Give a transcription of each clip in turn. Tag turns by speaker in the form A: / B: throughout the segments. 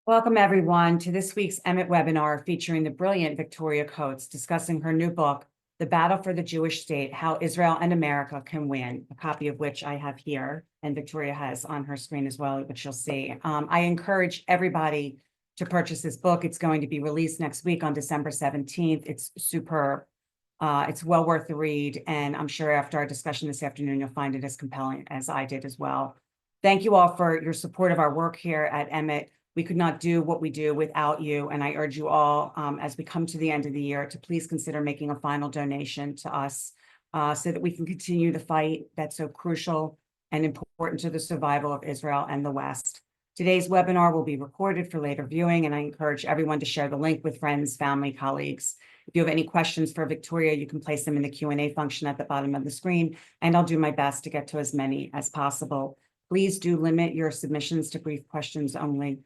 A: Welcome, everyone, to this week's Emmett webinar featuring the brilliant Victoria Coates discussing her new book, The Battle for the Jewish State, How Israel and America Can Win, a copy of which I have here, and Victoria has on her screen as well, which you'll see. I encourage everybody to purchase this book. It's going to be released next week on December 17th. It's superb. It's well worth the read, and I'm sure after our discussion this afternoon, you'll find it as compelling as I did as well. Thank you all for your support of our work here at Emmett. We could not do what we do without you, and I urge you all, as we come to the end of the year, to please consider making a final donation to us so that we can continue the fight that's so crucial and important to the survival of Israel and the West. Today's webinar will be recorded for later viewing, and I encourage everyone to share the link with friends, family, colleagues. If you have any questions for Victoria, you can place them in the Q&A function at the bottom of the screen, and I'll do my best to get to as many as possible. Please do limit your submissions to brief questions only.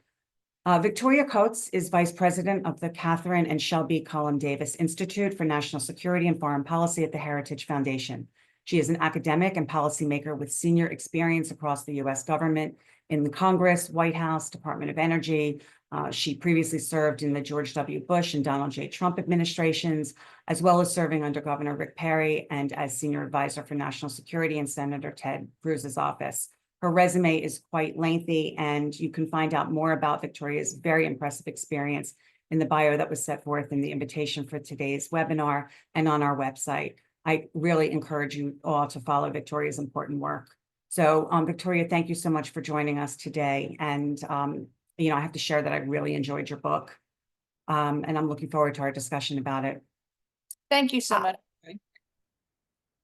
A: Victoria Coates is Vice President of the Catherine and Shelby Cullum Davis Institute for National Security and Foreign Policy at the Heritage Foundation. She is an academic and policymaker with senior experience across the U.S. government in the Congress, White House, Department of Energy. She previously served in the George W. Bush and Donald J. Trump administrations, as well as serving under Governor Rick Perry and as senior advisor for national security in Senator Ted Cruz's office. Her resume is quite lengthy, and you can find out more about Victoria's very impressive experience in the bio that was set forth in the invitation for today's webinar and on our website. I really encourage you all to follow Victoria's important work. So, Victoria, thank you so much for joining us today. And, I have to share that I really enjoyed your book, and I'm looking forward to our discussion about it.
B: Thank you so much.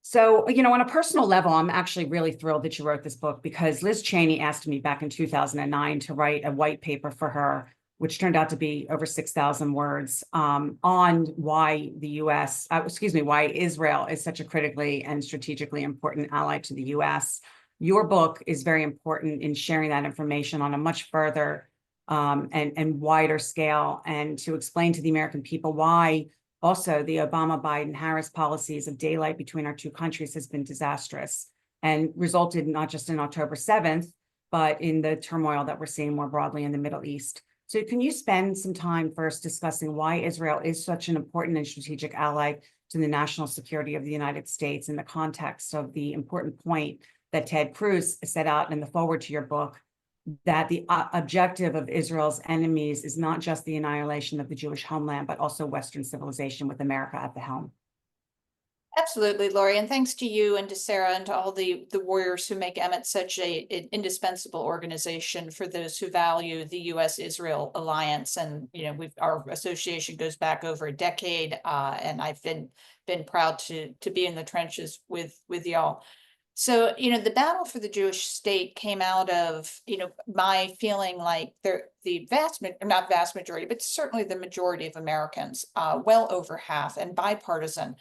A: So, on a personal level, I'm actually really thrilled that you wrote this book because Liz Cheney asked me back in 2009 to write a white paper for her, which turned out to be over 6,000 words, on why why Israel is such a critically and strategically important ally to the U.S. Your book is very important in sharing that information on a much further and wider scale, and to explain to the American people why also the Obama, Biden, Harris policies of daylight between our two countries has been disastrous and resulted not just in October 7th, but in the turmoil that we're seeing more broadly in the Middle East. So can you spend some time first discussing why Israel is such an important and strategic ally to the national security of the United States in the context of the important point that Ted Cruz set out in the foreword to your book, that the objective of Israel's enemies is not just the annihilation of the Jewish homeland, but also Western civilization with America at the helm?
B: Absolutely, Lori, and thanks to you and to Sarah and to all the warriors who make Emmett such an indispensable organization for those who value the U.S.-Israel alliance. And our association goes back over a decade, and I've been proud to be in the trenches with y'all. So, the battle for the Jewish state came out of, my feeling like not vast majority, but certainly the majority of Americans, well over half and bipartisan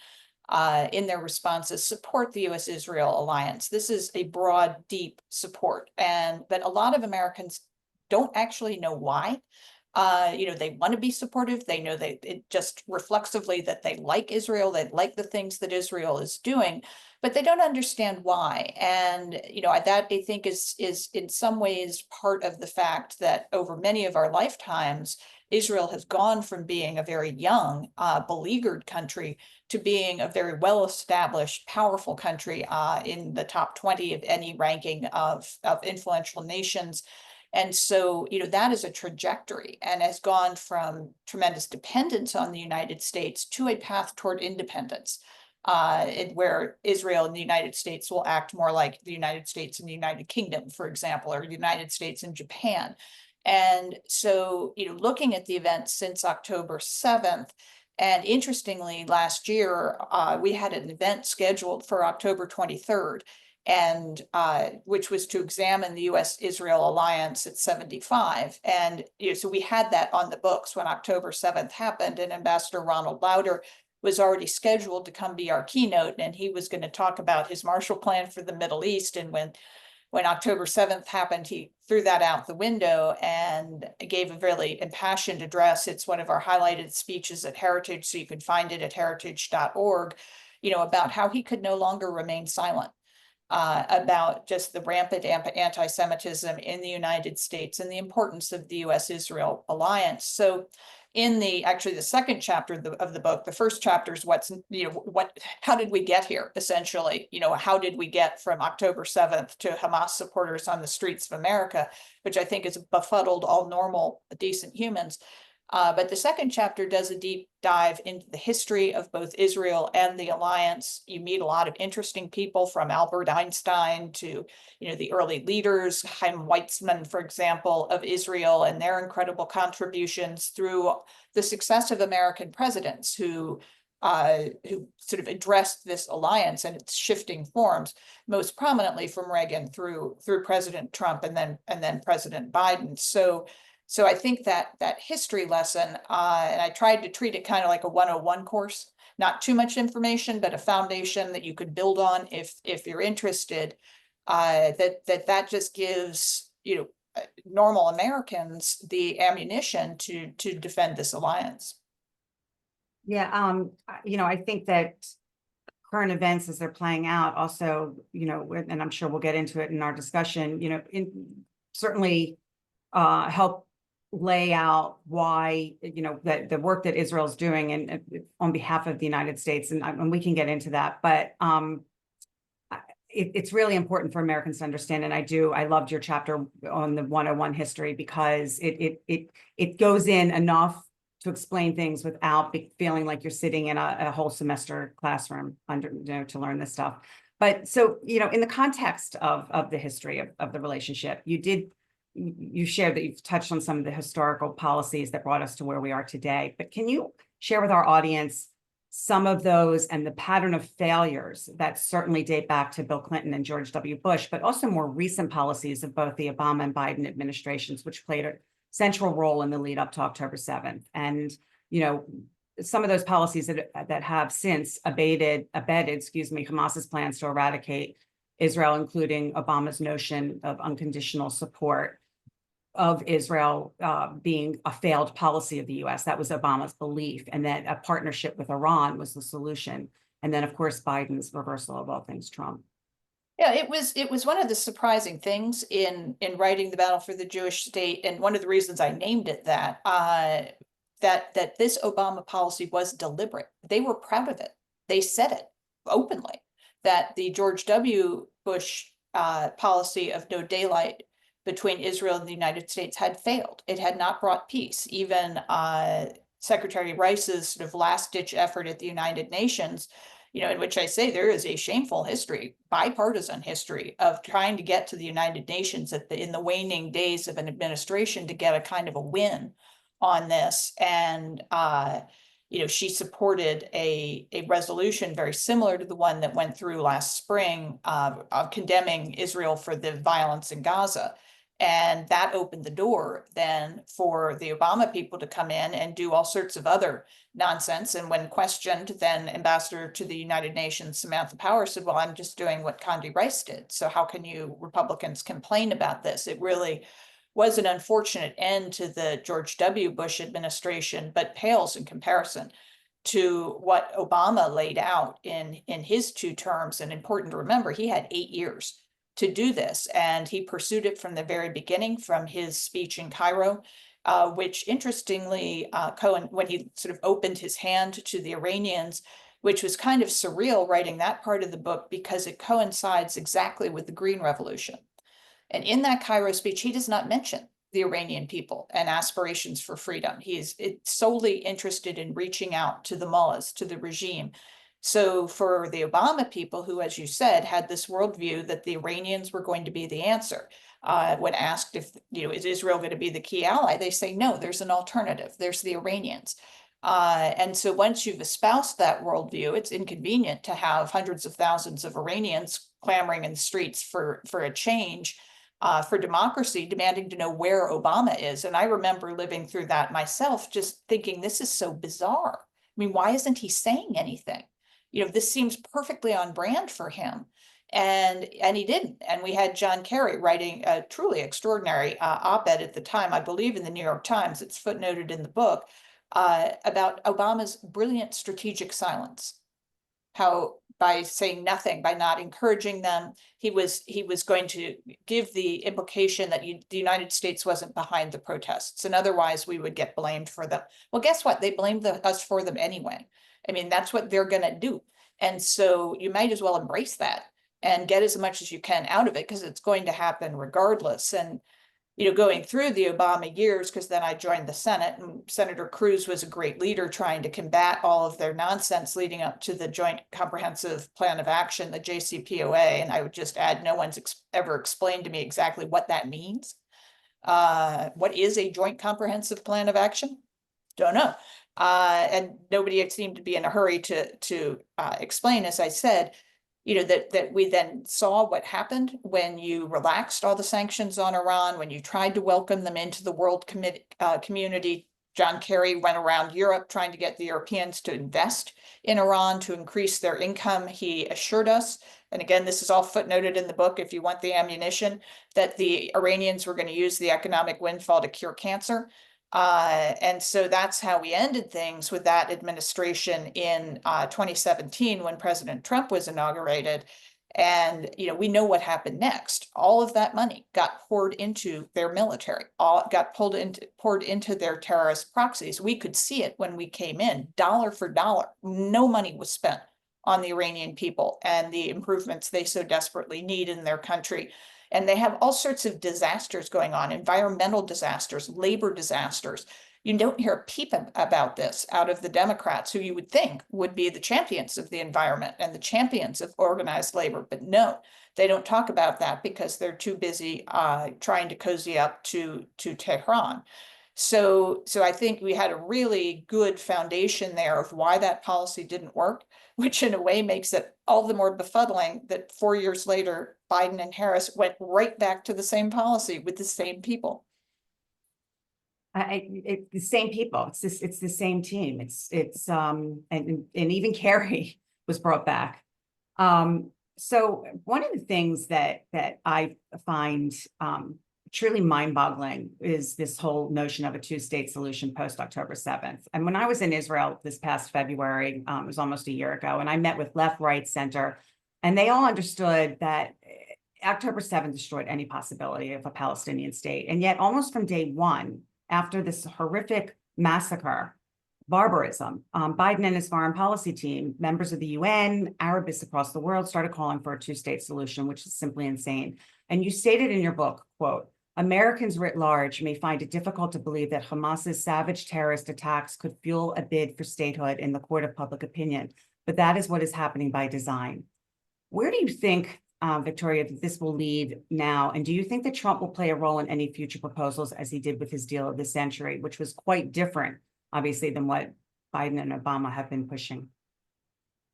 B: in their responses, support the U.S.-Israel alliance. This is a broad, deep support, but a lot of Americans don't actually know why. They want to be supportive. They know it just reflexively that they like Israel, they like the things that Israel is doing, but they don't understand why. And, that I think is in some ways part of the fact that over many of our lifetimes, Israel has gone from being a very young, beleaguered country to being a very well-established, powerful country in the top 20 of any ranking of influential nations. And so, that is a trajectory and has gone from tremendous dependence on the United States to a path toward independence, where Israel and the United States will act more like the United States and the United Kingdom, for example, or the United States and Japan. And so, looking at the events since October 7th, and interestingly, last year, we had an event scheduled for October 23rd. And which was to examine the U.S.-Israel alliance at 75. And so we had that on the books when October 7th happened, and Ambassador Ronald Lauder was already scheduled to come be our keynote, and he was going to talk about his Marshall Plan for the Middle East. And when October 7th happened, he threw that out the window and gave a really impassioned address. It's one of our highlighted speeches at Heritage, so you can find it at heritage.org, about how he could no longer remain silent. about just the rampant anti-Semitism in the United States and the importance of the U.S.-Israel alliance. So in actually the second chapter of the book, the first chapter is how did we get here, essentially? How did we get from October 7th to Hamas supporters on the streets of America, which I think has befuddled all normal, decent humans. But the second chapter does a deep dive into the history of both Israel and the alliance. You meet a lot of interesting people, from Albert Einstein to, the early leaders, Chaim Weizmann, for example, of Israel, and their incredible contributions through the successive American presidents who sort of addressed this alliance and its shifting forms, most prominently from Reagan through President Trump and then President Biden. So I think that history lesson, and I tried to treat it kind of like a 101 course, not too much information, but a foundation that you could build on if you're interested, that just gives, normal Americans the ammunition to defend this alliance.
A: Yeah, I think that current events as they're playing out also, and I'm sure we'll get into it in our discussion, certainly help lay out why, that the work that Israel's doing and on behalf of the United States, and we can get into that, but it's really important for Americans to understand. And I loved your chapter on the 101 history, because it goes in enough to explain things without feeling like you're sitting in a whole semester classroom to learn this stuff. But so, in the context of the history of the relationship, you shared that you've touched on some of the historical policies that brought us to where we are today, but can you share with our audience some of those and the pattern of failures that certainly date back to Bill Clinton and George W. Bush, but also more recent policies of both the Obama and Biden administrations, which played a central role in the lead up to October 7th. And, some of those policies that have since abetted Hamas's plans to eradicate Israel, including Obama's notion of unconditional support of Israel being a failed policy of the US. That was Obama's belief, and that a partnership with Iran was the solution. And then, of course, Biden's reversal of all things Trump.
B: Yeah, it was one of the surprising things in writing The Battle for the Jewish State, and one of the reasons I named it that this Obama policy was deliberate. They were proud of it. They said it openly, that the George W. Bush policy of no daylight between Israel and the United States had failed. It had not brought peace. Even Secretary Rice's sort of last-ditch effort at the United Nations, in which I say there is a shameful history, bipartisan history, of trying to get to the United Nations in the waning days of an administration to get a kind of a win on this. And she supported a resolution very similar to the one that went through last spring, condemning Israel for the violence in Gaza. And that opened the door then for the Obama people to come in and do all sorts of other nonsense. And when questioned, then Ambassador to the United Nations, Samantha Power, said, well, I'm just doing what Condi Rice did. So how can you Republicans complain about this? It really was an unfortunate end to the George W. Bush administration, but pales in comparison to what Obama laid out in his 2 terms. And important to remember, he had 8 years to do this, and he pursued it from the very beginning, from his speech in Cairo, which interestingly, Cohen, when he sort of opened his hand to the Iranians, which was kind of surreal writing that part of the book, because it coincides exactly with the Green Revolution. And in that Cairo speech, he does not mention the Iranian people and aspirations for freedom. He is solely interested in reaching out to the mullahs, to the regime. So for the Obama people, who, as you said, had this worldview that the Iranians were going to be the answer, when asked if, is Israel going to be the key ally, they say, no, there's an alternative. There's the Iranians. And so once you've espoused that worldview, it's inconvenient to have hundreds of thousands of Iranians clamoring in the streets for a change, for democracy, demanding to know where Obama is. And I remember living through that myself, just thinking, this is so bizarre. I mean, why isn't he saying anything? This seems perfectly on brand for him. And he didn't. And we had John Kerry writing a truly extraordinary op-ed at the time, I believe in the New York Times, it's footnoted in the book, about Obama's brilliant strategic silence. how by saying nothing, by not encouraging them, he was going to give the implication that the United States wasn't behind the protests, and otherwise we would get blamed for them. Well, guess what? They blamed us for them anyway. I mean, that's what they're going to do. And so you might as well embrace that and get as much as you can out of it, because it's going to happen regardless. And going through the Obama years, because then I joined the Senate, and Senator Cruz was a great leader trying to combat all of their nonsense leading up to the Joint Comprehensive Plan of Action, the JCPOA. And I would just add, no one's ever explained to me exactly what that means. What is a Joint Comprehensive Plan of Action? Don't know. And nobody seemed to be in a hurry to explain, as I said. That we then saw what happened when you relaxed all the sanctions on Iran, when you tried to welcome them into the world community. John Kerry went around Europe trying to get the Europeans to invest in Iran, to increase their income. He assured us, and again, this is all footnoted in the book if you want the ammunition, that the Iranians were going to use the economic windfall to cure cancer. And so that's how we ended things with that administration in 2017 when President Trump was inaugurated. And, we know what happened next. All of that money got poured into their military, all got poured into their terrorist proxies. We could see it when we came in, dollar for dollar. No money was spent on the Iranian people and the improvements they so desperately need in their country. And they have all sorts of disasters going on, environmental disasters, labor disasters. You don't hear a peep about this out of the Democrats, who you would think would be the champions of the environment and the champions of organized labor. But no, they don't talk about that because they're too busy trying to cozy up to Tehran. So I think we had a really good foundation there of why that policy didn't work, which in a way makes it all the more befuddling that 4 years later, Biden and Harris went right back to the same policy with the same people.
A: It's the same people. It's the same team. And even Kerry was brought back. So one of the things that I find truly mind-boggling is this whole notion of a two-state solution post-October 7th. And when I was in Israel this past February, it was almost a year ago, and I met with left, right, center, and they all understood that October 7th destroyed any possibility of a Palestinian state. And yet almost from day one, after this horrific massacre, barbarism, Biden and his foreign policy team, members of the UN, Arabists across the world started calling for a two-state solution, which is simply insane. And you stated in your book, quote, Americans writ large may find it difficult to believe that Hamas's savage terrorist attacks could fuel a bid for statehood in the court of public opinion, but that is what is happening by design. Where do you think, Victoria, that this will lead now? And do you think that Trump will play a role in any future proposals as he did with his deal of the century, which was quite different, obviously, than what Biden and Obama have been pushing?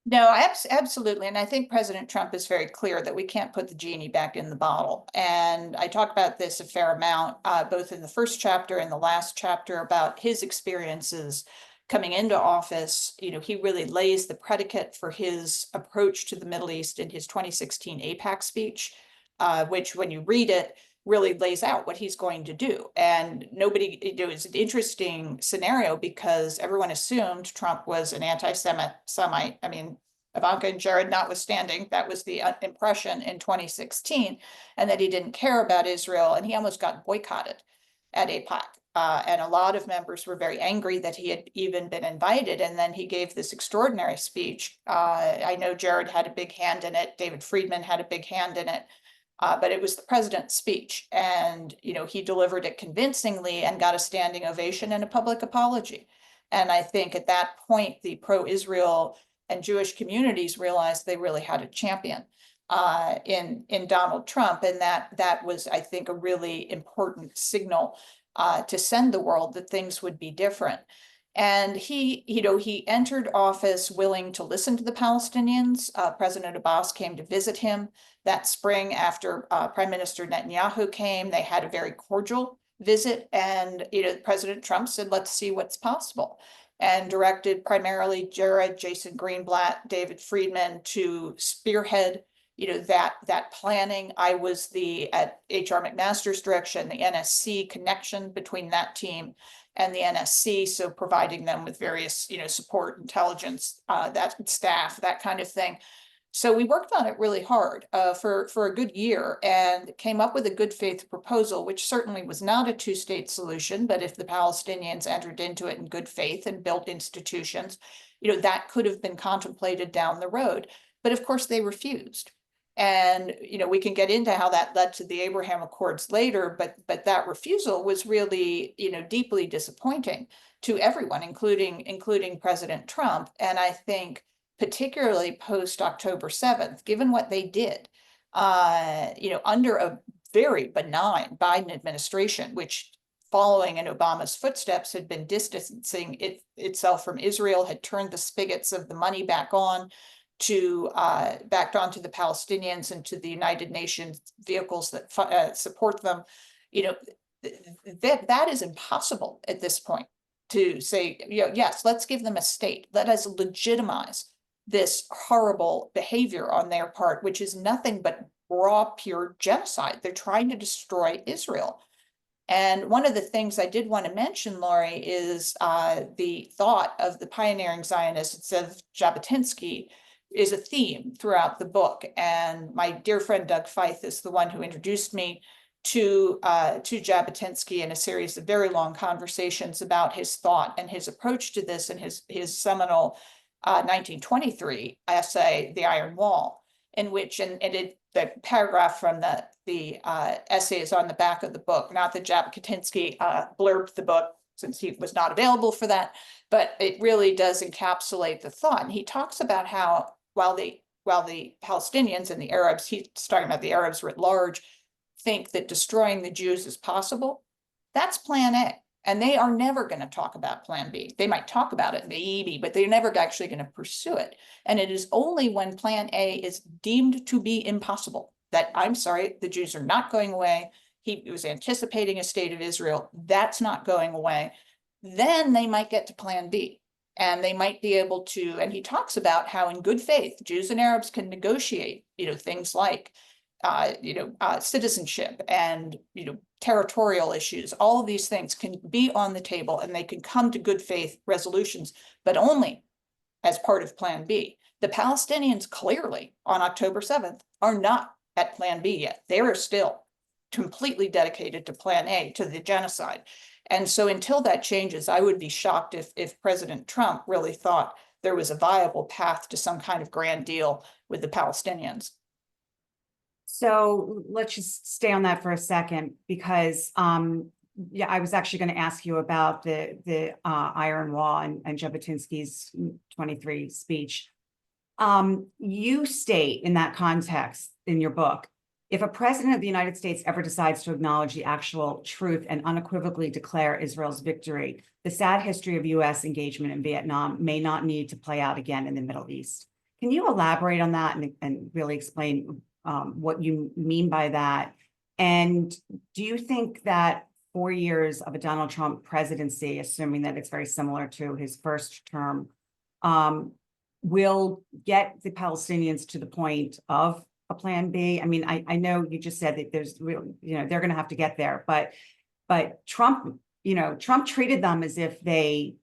B: No, absolutely. And I think President Trump is very clear that we can't put the genie back in the bottle. And I talk about this a fair amount, both in the first chapter and the last chapter, about his experiences coming into office. He really lays the predicate for his approach to the Middle East in his 2016 AIPAC speech, which when you read it, really lays out what he's going to do. And nobody, it's an interesting scenario because everyone assumed Trump was an anti-Semite. I mean, Ivanka and Jared notwithstanding, that was the impression in 2016, and that he didn't care about Israel, and he almost got boycotted at AIPAC. And a lot of members were very angry that he had even been invited. And then he gave this extraordinary speech. I know Jared had a big hand in it. David Friedman had a big hand in it. But it was the president's speech, and he delivered it convincingly and got a standing ovation and a public apology. And I think at that point, the pro-Israel and Jewish communities realized they really had a champion in Donald Trump, and that was, I think, a really important signal to send the world that things would be different. And he entered office willing to listen to the Palestinians. President Abbas came to visit him that spring after Prime Minister Netanyahu came. They had a very cordial visit, and President Trump said, let's see what's possible, and directed primarily Jared, Jason Greenblatt, David Friedman to spearhead that planning. I was at HR McMaster's direction, the NSC connection between that team and the NSC, so providing them with various, support, intelligence, that staff, that kind of thing. So we worked on it really hard for a good year and came up with a good faith proposal, which certainly was not a two-state solution. But if the Palestinians entered into it in good faith and built institutions, that could have been contemplated down the road. But of course, they refused. And we can get into how that led to the Abraham Accords later, but that refusal was really deeply disappointing to everyone, including President Trump. And I think, particularly post October 7th, given what they did, under a very benign Biden administration, which following in Obama's footsteps had been distancing itself from Israel, had turned the spigots of the money back onto the Palestinians and to the United Nations vehicles that support them. That is impossible at this point to say, yes, let's give them a state. Let us legitimize this horrible behavior on their part, which is nothing but raw, pure genocide. They're trying to destroy Israel. And one of the things I did want to mention, Laurie, is the thought of the pioneering Zionists of Jabotinsky is a theme throughout the book. And my dear friend Doug Feith is the one who introduced me to Jabotinsky in a series of very long conversations about his thought and his approach to this, and his seminal 1923 essay, The Iron Wall, in which, the paragraph from the essay is on the back of the book. Not that Jabotinsky blurbed the book, since he was not available for that, but it really does encapsulate the thought. And he talks about how while the Palestinians and the Arabs, he's talking about the Arabs writ large, think that destroying the Jews is possible, that's plan A. And they are never going to talk about plan B. They might talk about it maybe, but they're never actually going to pursue it. And it is only when plan A is deemed to be impossible that, I'm sorry, the Jews are not going away. He was anticipating a state of Israel. That's not going away. Then they might get to plan B. And they might be able to, and he talks about how in good faith, Jews and Arabs can negotiate, things like citizenship and, territorial issues. All of these things can be on the table and they can come to good faith resolutions, but only as part of plan B. The Palestinians clearly on October 7th are not at plan B yet. They are still completely dedicated to plan A, to the genocide. And so until that changes, I would be shocked if President Trump really thought there was a viable path to some kind of grand deal with the Palestinians.
A: So let's just stay on that for a second, because I was actually going to ask you about the Iron Wall and Jabotinsky's 23 speech. You state in that context in your book, if a president of the United States ever decides to acknowledge the actual truth and unequivocally declare Israel's victory, the sad history of U.S. engagement in Vietnam may not need to play out again in the Middle East. Can you elaborate on that and really explain what you mean by that? And do you think that 4 years of a Donald Trump presidency, assuming that it's very similar to his first term, will get the Palestinians to the point of a plan B? I mean, I know you just said that there's real, they're going to have to get there, but Trump, Trump treated them as if they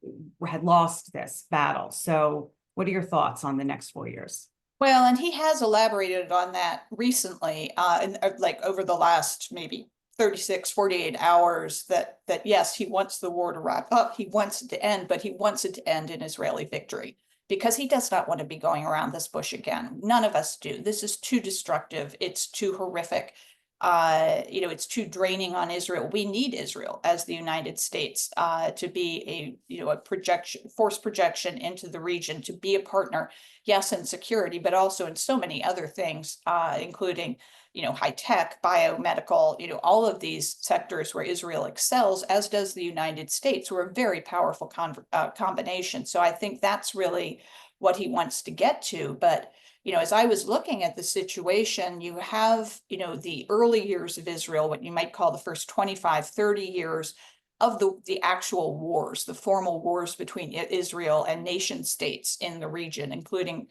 A: had lost this battle. So what are your thoughts on the next 4 years?
B: Well, and he has elaborated on that recently, like over the last maybe 36, 48 hours, that yes, he wants the war to wrap up. He wants it to end, but he wants it to end in Israeli victory, because he does not want to be going around this bush again. None of us do. This is too destructive. It's too horrific. It's too draining on Israel. We need Israel as the United States to be a force projection into the region, to be a partner, yes, in security, but also in so many other things, including, high tech, biomedical, all of these sectors where Israel excels, as does the United States. We're a very powerful combination. So I think that's really what he wants to get to. But as I was looking at the situation, you have, the early years of Israel, what you might call the first 25, 30 years of the actual wars, the formal wars between Israel and nation states in the region, including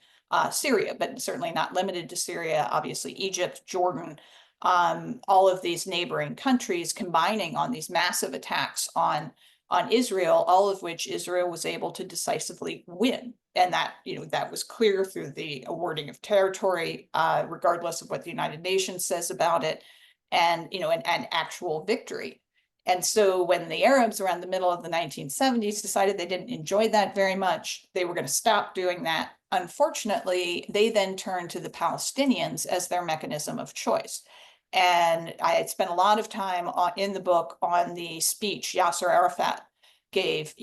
B: Syria, but certainly not limited to Syria, obviously Egypt, Jordan, all of these neighboring countries combining on these massive attacks on on Israel, all of which Israel was able to decisively win. And that, that was clear through the awarding of territory, regardless of what the United Nations says about it, and, an actual victory. And so when the Arabs around the middle of the 1970s decided they didn't enjoy that very much, they were going to stop doing that. Unfortunately, they then turned to the Palestinians as their mechanism of choice. And I had spent a lot of time in the book on the speech Yasser Arafat gave,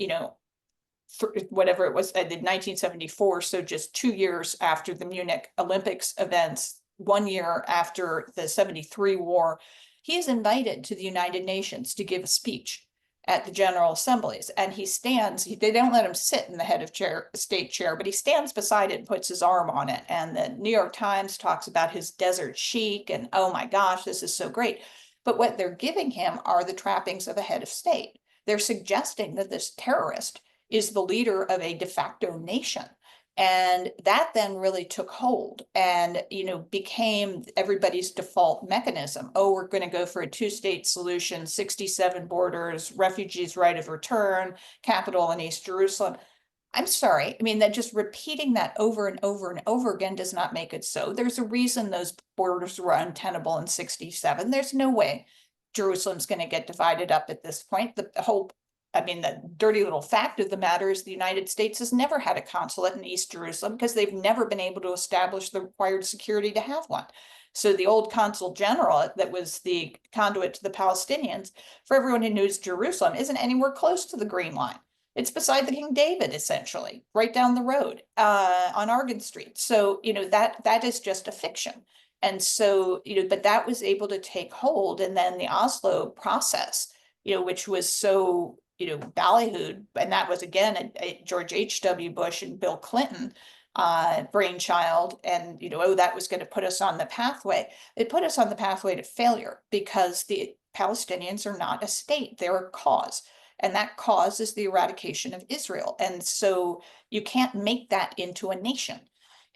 B: whatever it was, I did 1974, so just 2 years after the Munich Olympics events, 1 year after the 73 war. He is invited to the United Nations to give a speech at the General Assemblies, and he stands, they don't let him sit in the head of state chair, but he stands beside it and puts his arm on it. And the New York Times talks about his desert chic and, oh my gosh, this is so great. But what they're giving him are the trappings of a head of state. They're suggesting that this terrorist is the leader of a de facto nation. And that then really took hold and, became everybody's default mechanism. Oh, we're going to go for a 2-state solution, 67 borders, refugees' right of return, capital in East Jerusalem. I'm sorry. I mean, that just repeating that over and over and over again does not make it so. There's a reason those borders were untenable in 67. There's no way Jerusalem's going to get divided up at this point. The dirty little fact of the matter is the United States has never had a consulate in East Jerusalem because they've never been able to establish the required security to have one. So the old consul general that was the conduit to the Palestinians, for everyone who knows Jerusalem, isn't anywhere close to the Green Line. It's beside the King David, essentially, right down the road on Argand Street. So, that is just a fiction. And so, but that was able to take hold. And then the Oslo process, which was so, ballyhooed, and that was again a George H.W. Bush and Bill Clinton brainchild, and that was going to put us on the pathway. It put us on the pathway to failure because the Palestinians are not a state, they're a cause. And that cause is the eradication of Israel. And so you can't make that into a nation.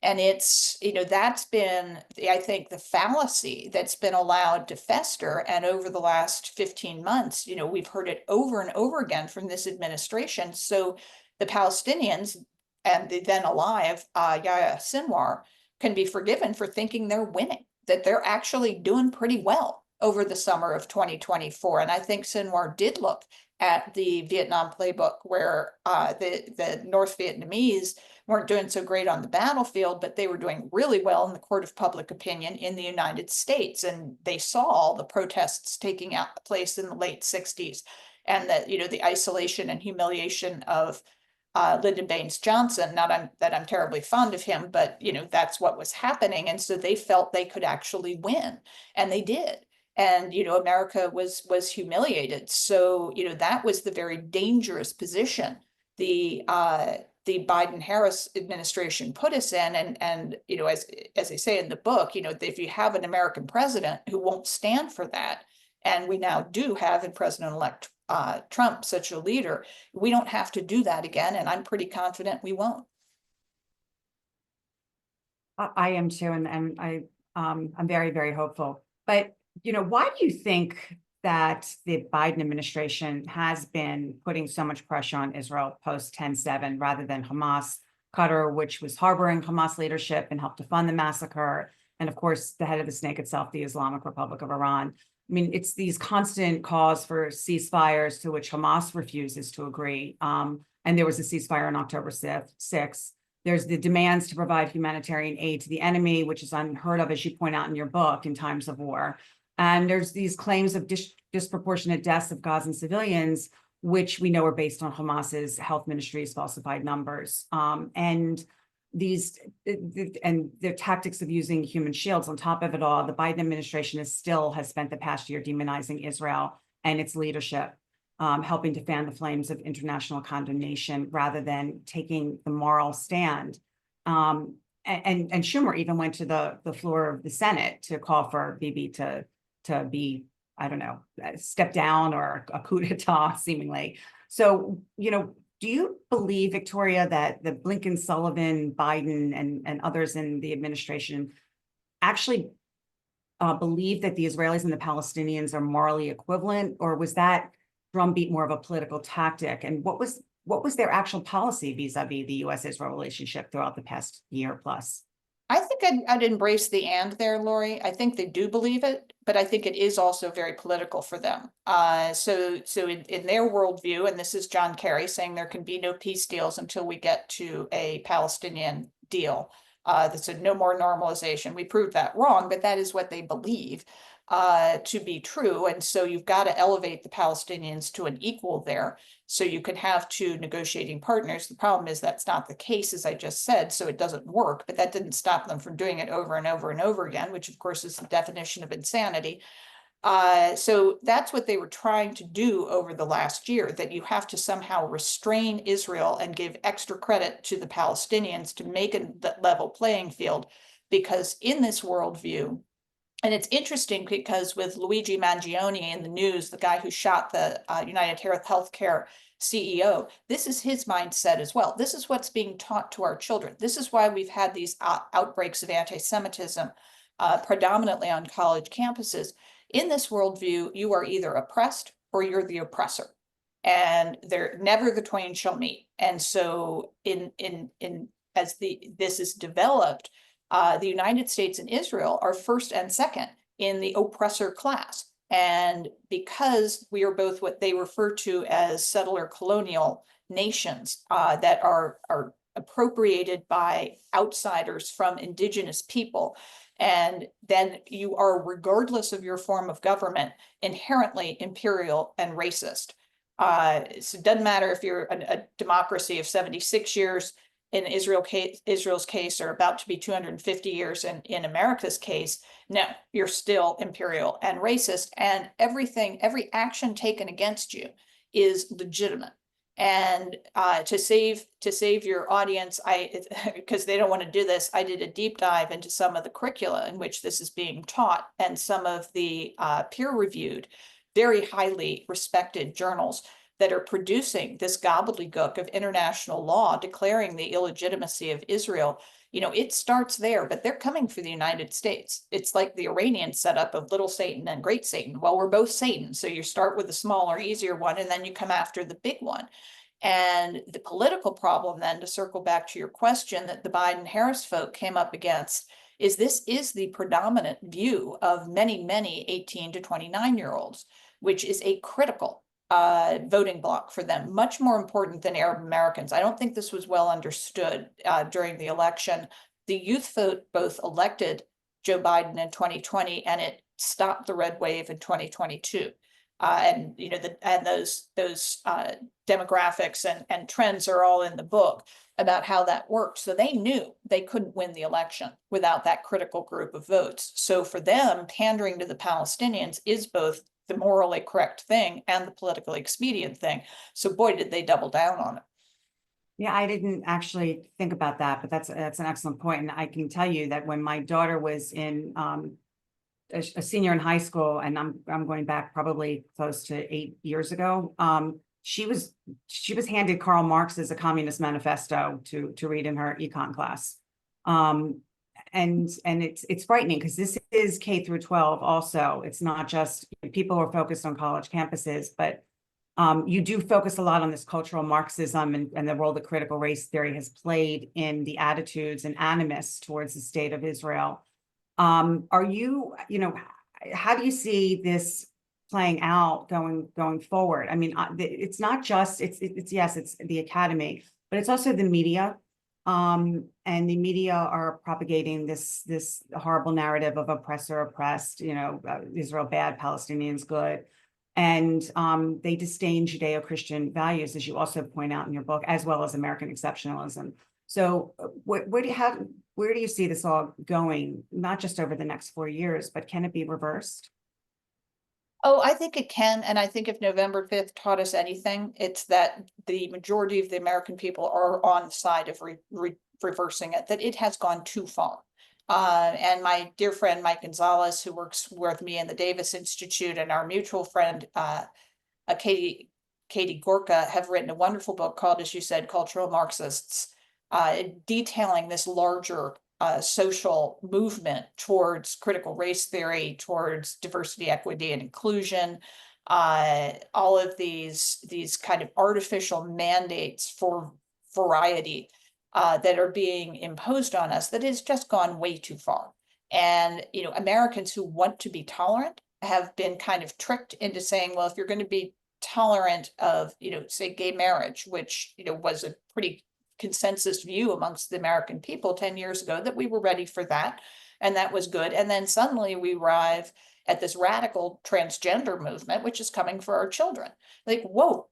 B: And it's, that's been, I think, the fallacy that's been allowed to fester. And over the last 15 months, we've heard it over and over again from this administration. So the Palestinians and the then alive Yahya Sinwar can be forgiven for thinking they're winning, that they're actually doing pretty well over the summer of 2024. And I think Sinwar did look at the Vietnam playbook where the North Vietnamese weren't doing so great on the battlefield, but they were doing really well in the court of public opinion in the United States. And they saw all the protests taking place in the late 60s and that, the isolation and humiliation of Lyndon Baines Johnson. Not that I'm terribly fond of him, but, that's what was happening. And so they felt they could actually win, and they did. And, America was humiliated. So, that was the very dangerous position the Biden-Harris administration put us in. And as I say in the book, if you have an American president who won't stand for that, and we now do have in President-elect Trump such a leader, we don't have to do that again. And I'm pretty confident we won't.
A: I am too, and I'm very, very hopeful. But why do you think that the Biden administration has been putting so much pressure on Israel post 10/7 rather than Hamas, Qatar, which was harboring Hamas leadership and helped to fund the massacre, and of course the head of the snake itself, the Islamic Republic of Iran? I mean, it's these constant calls for ceasefires to which Hamas refuses to agree. And there was a ceasefire on October 6th. There's the demands to provide humanitarian aid to the enemy, which is unheard of, as you point out in your book, in times of war. And there's these claims of disproportionate deaths of Gazan civilians, which we know are based on Hamas's health ministry's falsified numbers. And their tactics of using human shields. On top of it all, the Biden administration has spent the past year demonizing Israel and its leadership, helping to fan the flames of international condemnation rather than taking the moral stand. And Schumer even went to the floor of the Senate to call for Bibi to be, I don't know, step down or a coup d'etat, seemingly. So, do you believe, Victoria, that the Blinken, Sullivan, Biden, and others in the administration actually believe that the Israelis and the Palestinians are morally equivalent, or was that drumbeat more of a political tactic? And what was their actual policy vis-a-vis the U.S.-Israel relationship throughout the past year plus?
B: I think I'd embrace the and there, Lori. I think they do believe it, but I think it is also very political for them. So in their worldview, and this is John Kerry saying there can be no peace deals until we get to a Palestinian deal. That said no more normalization. We proved that wrong, but that is what they believe to be true. And so you've got to elevate the Palestinians to an equal there. So you can have two negotiating partners. The problem is that's not the case, as I just said, so it doesn't work, but that didn't stop them from doing it over and over and over again, which of course is the definition of insanity. So that's what they were trying to do over the last year, that you have to somehow restrain Israel and give extra credit to the Palestinians to make a level playing field, because in this worldview, and it's interesting because with Luigi Mangione in the news, the guy who shot the United Healthcare CEO, this is his mindset as well. This is what's being taught to our children. This is why we've had these outbreaks of anti-Semitism predominantly on college campuses. In this worldview, you are either oppressed or you're the oppressor, and they're never the twain shall meet. And so as this is developed, the United States and Israel are first and second in the oppressor class. And because we are both what they refer to as settler colonial nations that are appropriated by outsiders from indigenous people, and then you are, regardless of your form of government, inherently imperial and racist. So it doesn't matter if you're a democracy of 76 years, in Israel's case, or about to be 250 years in America's case. No, you're still imperial and racist, and every action taken against you is legitimate. And to save your audience, because they don't want to do this, I did a deep dive into some of the curricula in which this is being taught, and some of the peer-reviewed, very highly respected journals that are producing this gobbledygook of international law declaring the illegitimacy of Israel. You know, it starts there, but they're coming for the United States. It's like the Iranian setup of little Satan and great Satan. Well, we're both Satan. So you start with the smaller, easier one, and then you come after the big one. And the political problem then, to circle back to your question, that the Biden-Harris vote came up against, is this is the predominant view of many, many 18 to 29-year-olds, which is a critical voting bloc for them, much more important than Arab Americans. I don't think this was well understood during the election. The youth vote both elected Joe Biden in 2020, and it stopped the red wave in 2022. And you know, those demographics and trends are all in the book about how that worked. So they knew they couldn't win the election without that critical group of votes. So for them, pandering to the Palestinians is both the morally correct thing and the politically expedient thing. So boy, did they double down on it.
A: Yeah, I didn't actually think about that, but that's an excellent point. And I can tell you that when my daughter was in a senior in high school, and I'm going back probably close to 8 years ago, she was handed Karl Marx's A Communist Manifesto to read in her econ class. And it's frightening, because this is K through 12 also. It's not just people who are focused on college campuses, but you do focus a lot on this cultural Marxism and the role that critical race theory has played in the attitudes and animus towards the state of Israel. Are you know, how do you see this playing out going forward? I mean, it's not just, yes, it's the academy, but it's also the media. And the media are propagating this horrible narrative of oppressor oppressed, you know, Israel bad, Palestinians good. And they disdain Judeo-Christian values, as you also point out in your book, as well as American exceptionalism. So where do you see this all going, not just over the next 4 years, but can it be reversed?
B: Oh, I think it can. And I think if November 5th taught us anything, it's that the majority of the American people are on the side of reversing it, that it has gone too far. And my dear friend, Mike Gonzalez, who works with me in the Davis Institute, and our mutual friend, Katie Gorka, have written a wonderful book called, as you said, Cultural Marxists, detailing this larger social movement towards critical race theory, towards diversity, equity, and inclusion, all of these kind of artificial mandates for variety that are being imposed on us that has just gone way too far. And, Americans who want to be tolerant have been kind of tricked into saying, well, if you're going to be tolerant of, say gay marriage, which, was a pretty consensus view amongst the American people 10 years ago, that we were ready for that. And that was good. And then suddenly we arrive at this radical transgender movement, which is coming for our children. Like, whoa,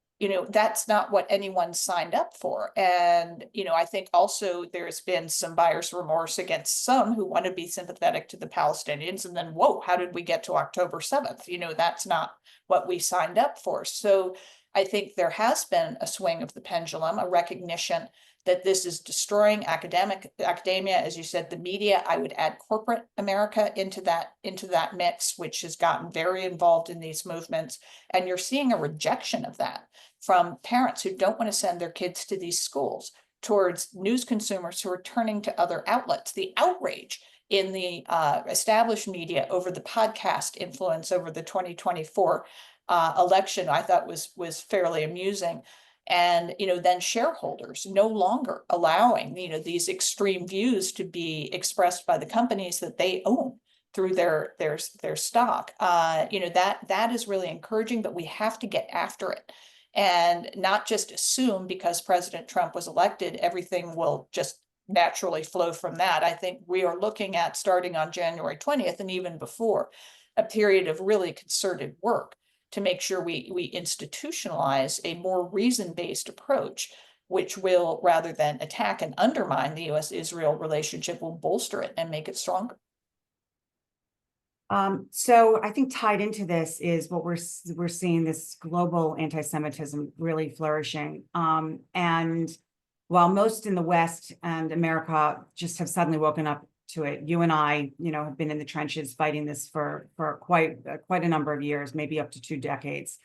B: that's not what anyone signed up for. And, I think also there's been some buyer's remorse against some who want to be sympathetic to the Palestinians. And then, whoa, how did we get to October 7th? That's not what we signed up for. So I think there has been a swing of the pendulum, a recognition that this is destroying academia, as you said, the media. I would add corporate America into that mix, which has gotten very involved in these movements. And you're seeing a rejection of that from parents who don't want to send their kids to these schools, towards news consumers who are turning to other outlets. The outrage in the established media over the podcast influence over the 2024 election, I thought was fairly amusing. And, then shareholders no longer allowing, these extreme views to be expressed by the companies that they own through their stock. That is really encouraging, but we have to get after it and not just assume because President Trump was elected, everything will just naturally flow from that. I think we are looking at, starting on January 20th and even before, a period of really concerted work to make sure we institutionalize a more reason-based approach, which will, rather than attack and undermine the US-Israel relationship, will bolster it and make it stronger.
A: So I think tied into this is what we're seeing, this global anti-Semitism really flourishing. And while most in the West and America just have suddenly woken up to it, you and I, have been in the trenches fighting this for quite a number of years, maybe up to 2 decades.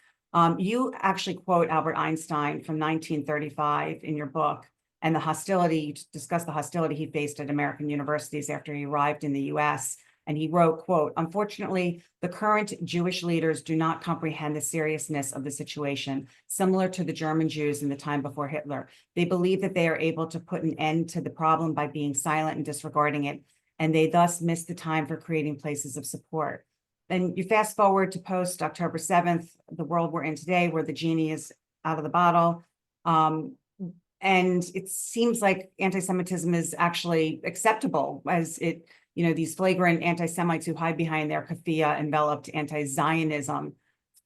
A: You actually quote Albert Einstein from 1935 in your book, and the hostility, you discuss the hostility he faced at American universities after he arrived in the US. And he wrote, quote, "Unfortunately, the current Jewish leaders do not comprehend the seriousness of the situation, similar to the German Jews in the time before Hitler. They believe that they are able to put an end to the problem by being silent and disregarding it, and they thus miss the time for creating places of support." Then you fast forward to post October 7th, the world we're in today, where the genie is out of the bottle. And it seems like anti-Semitism is actually acceptable, as it, these flagrant anti-Semites who hide behind their keffiyeh enveloped anti-Zionism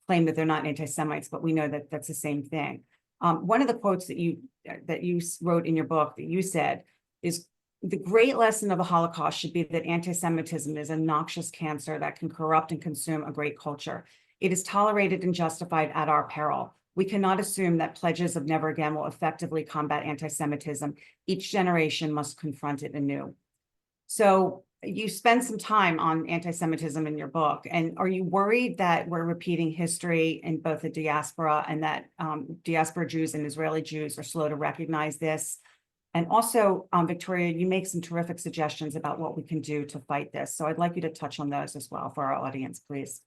A: claim that they're not anti-Semites, but we know that that's the same thing. One of the quotes that you wrote in your book that you said is, "The great lesson of the Holocaust should be that anti-Semitism is a noxious cancer that can corrupt and consume a great culture. It is tolerated and justified at our peril. We cannot assume that pledges of never again will effectively combat anti-Semitism. Each generation must confront it anew." So you spend some time on anti-Semitism in your book. And are you worried that we're repeating history in both the diaspora, and that diaspora Jews and Israeli Jews are slow to recognize this? And also, Victoria, you make some terrific suggestions about what we can do to fight this. So I'd like you to touch on those as well for our audience, please.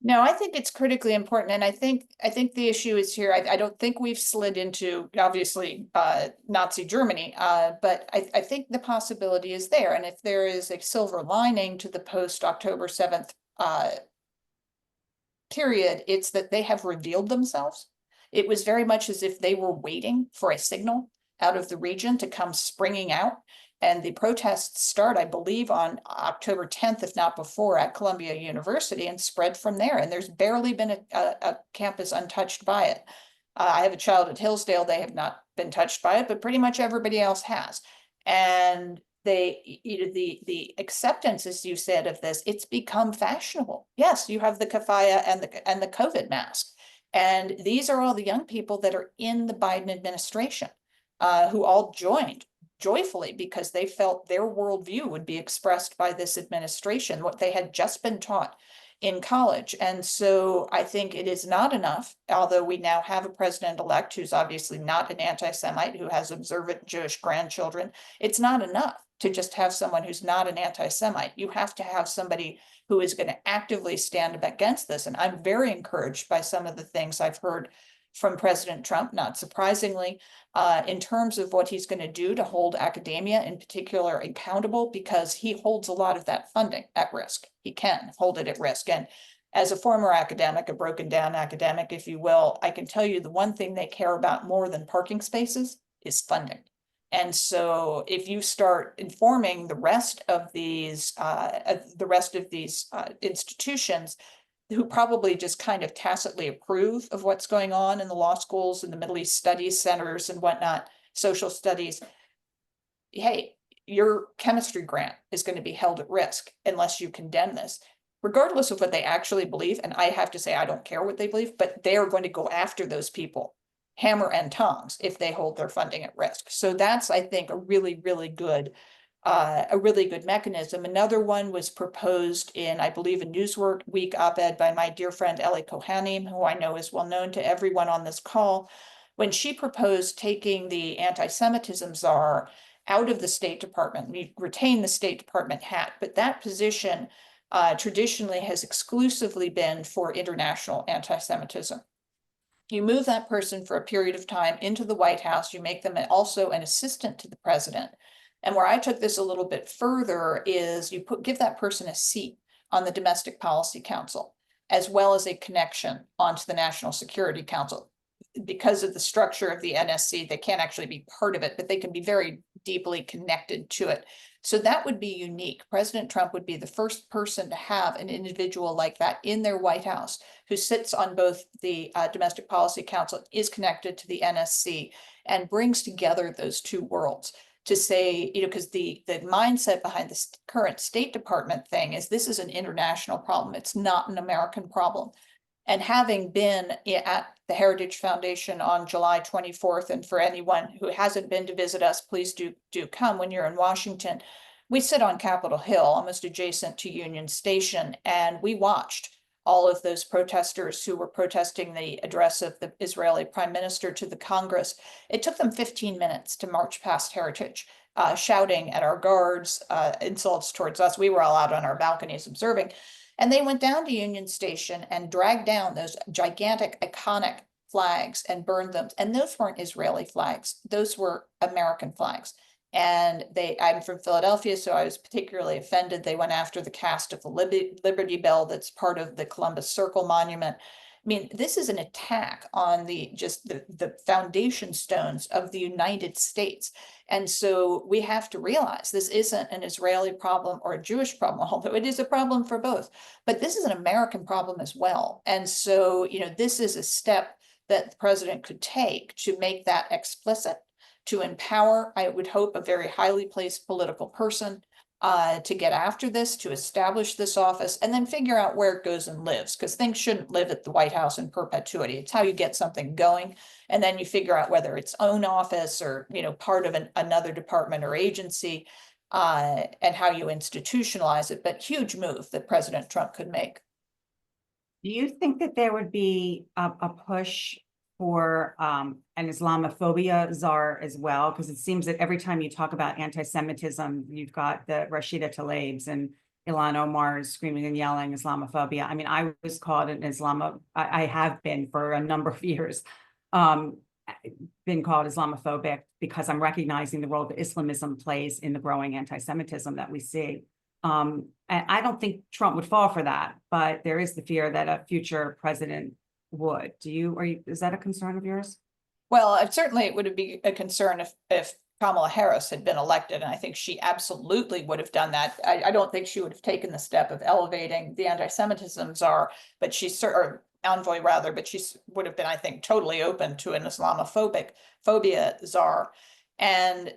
B: No, I think it's critically important. And I think the issue is here. I don't think we've slid into, obviously, Nazi Germany, but I think the possibility is there. And if there is a silver lining to the post-October 7th period, it's that they have revealed themselves. It was very much as if they were waiting for a signal out of the region to come springing out. And the protests start, I believe, on October 10th, if not before, at Columbia University, and spread from there. And there's barely been a campus untouched by it. I have a child at Hillsdale. They have not been touched by it, but pretty much everybody else has. And the acceptance, as you said, of this, it's become fashionable. Yes, you have the keffiyeh and the COVID mask. And these are all the young people that are in the Biden administration, who all joined joyfully because they felt their worldview would be expressed by this administration, what they had just been taught in college. And so I think it is not enough, although we now have a president-elect who's obviously not an anti-Semite, who has observant Jewish grandchildren. It's not enough to just have someone who's not an anti-Semite. You have to have somebody who is going to actively stand up against this. And I'm very encouraged by some of the things I've heard from President Trump, not surprisingly, in terms of what he's going to do to hold academia in particular accountable, because he holds a lot of that funding at risk. He can hold it at risk. And as a former academic, a broken down academic, if you will, I can tell you the one thing they care about more than parking spaces is funding. And so if you start informing the rest of these institutions who probably just kind of tacitly approve of what's going on in the law schools and the Middle East studies centers and whatnot, social studies, hey, your chemistry grant is going to be held at risk unless you condemn this, regardless of what they actually believe. And I have to say, I don't care what they believe, but they are going to go after those people, hammer and tongs, if they hold their funding at risk. So that's, I think, a really, really good mechanism. Another one was proposed in, I believe, a Newsweek op-ed by my dear friend Ellie Kohanim, who I know is well known to everyone on this call, when she proposed taking the anti-Semitism czar out of the State Department. We retain the State Department hat, but that position traditionally has exclusively been for international anti-Semitism. You move that person for a period of time into the White House, you make them also an assistant to the president. And where I took this a little bit further is you give that person a seat on the Domestic Policy Council, as well as a connection onto the National Security Council. Because of the structure of the NSC, they can't actually be part of it, but they can be very deeply connected to it. So that would be unique. President Trump would be the first person to have an individual like that in their White House, who sits on both the Domestic Policy Council, is connected to the NSC, and brings together those two worlds. To say, because the mindset behind this current State Department thing is this is an international problem. It's not an American problem. And having been at the Heritage Foundation on July 24th, and for anyone who hasn't been to visit us, please do come when you're in Washington. We sit on Capitol Hill, almost adjacent to Union Station, and we watched all of those protesters who were protesting the address of the Israeli Prime Minister to the Congress. It took them 15 minutes to march past Heritage, shouting at our guards, insults towards us. We were all out on our balconies observing. And they went down to Union Station and dragged down those gigantic, iconic flags and burned them. And those weren't Israeli flags. Those were American flags. And I'm from Philadelphia, so I was particularly offended. They went after the cast of the Liberty Bell that's part of the Columbus Circle Monument. I mean, this is an attack on the foundation stones of the United States. And so we have to realize this isn't an Israeli problem or a Jewish problem, although it is a problem for both. But this is an American problem as well. And so, this is a step that the president could take to make that explicit, to empower, I would hope, a very highly placed political person to get after this, to establish this office, and then figure out where it goes and lives, because things shouldn't live at the White House in perpetuity. It's how you get something going, and then you figure out whether it's own office or part of another department or agency, and how you institutionalize it. But huge move that President Trump could make.
A: Do you think that there would be a push for an Islamophobia czar as well? Because it seems that every time you talk about anti-Semitism, you've got the Rashida Tlaib's and Ilhan Omar's screaming and yelling Islamophobia. I mean, I was called an I have been for a number of years, been called Islamophobic because I'm recognizing the role that Islamism plays in the growing anti-Semitism that we see. And I don't think Trump would fall for that, but there is the fear that a future president would. Is that a concern of yours?
B: Well, certainly it would be a concern if Kamala Harris had been elected, and I think she absolutely would have done that. I don't think she would have taken the step of elevating the anti-Semitism czar, but or envoy rather, but she would have been, I think, totally open to an Islamophobia czar. And